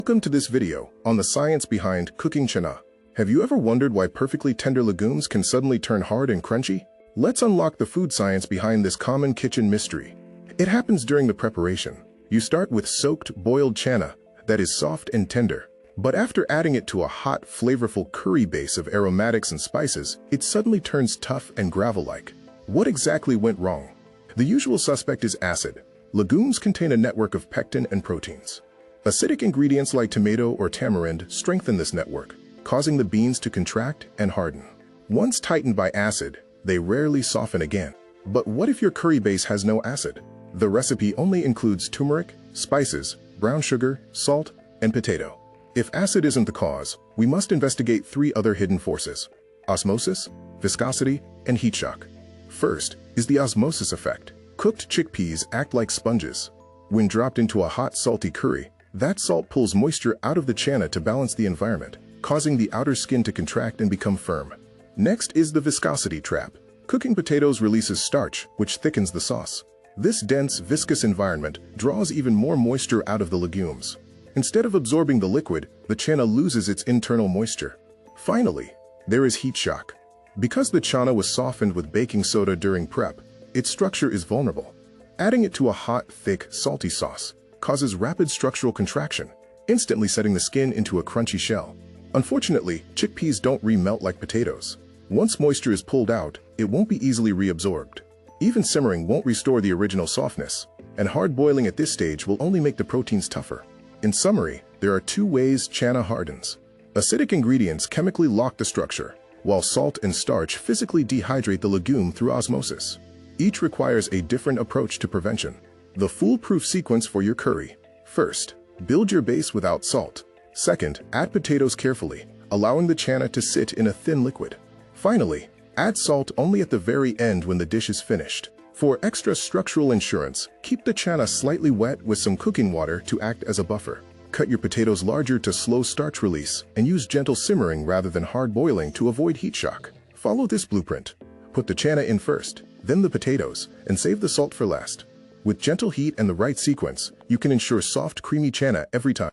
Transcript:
Welcome to this video on the science behind cooking Channa. Have you ever wondered why perfectly tender legumes can suddenly turn hard and crunchy? Let's unlock the food science behind this common kitchen mystery. It happens during the preparation. You start with soaked, boiled Channa that is soft and tender. But after adding it to a hot, flavorful curry base of aromatics and spices, it suddenly turns tough and gravel-like. What exactly went wrong? The usual suspect is acid. Legumes contain a network of pectin and proteins. Acidic ingredients like tomato or tamarind strengthen this network, causing the beans to contract and harden. Once tightened by acid, they rarely soften again. But what if your curry base has no acid? The recipe only includes turmeric, spices, brown sugar, salt, and potato. If acid isn't the cause, we must investigate three other hidden forces: osmosis, viscosity, and heat shock. First is the osmosis effect. Cooked chickpeas act like sponges. When dropped into a hot, salty curry, that salt pulls moisture out of the Channa to balance the environment, causing the outer skin to contract and become firm. Next is the viscosity trap. Cooking potatoes releases starch, which thickens the sauce. This dense, viscous environment draws even more moisture out of the legumes. Instead of absorbing the liquid, the Channa loses its internal moisture. Finally, there is heat shock. Because the Channa was softened with baking soda during prep, its structure is vulnerable. Adding it to a hot, thick, salty sauce causes rapid structural contraction, instantly setting the skin into a crunchy shell. Unfortunately, chickpeas don't remelt like potatoes. Once moisture is pulled out, it won't be easily reabsorbed. Even simmering won't restore the original softness, and hard boiling at this stage will only make the proteins tougher. In summary, there are two ways Channa hardens. Acidic ingredients chemically lock the structure, while salt and starch physically dehydrate the legume through osmosis. Each requires a different approach to prevention. The foolproof sequence for your curry: first, build your base without salt. Second, add potatoes carefully, allowing the Channa to sit in a thin liquid. Finally, add salt only at the very end when the dish is finished. For extra structural insurance, keep the Channa slightly wet with some cooking water to act as a buffer. Cut your potatoes larger to slow starch release, and use gentle simmering rather than hard boiling to avoid heat shock. Follow this blueprint. Put the Channa in first, then the potatoes, and save the salt for last. With gentle heat and the right sequence, you can ensure soft, creamy Channa every time.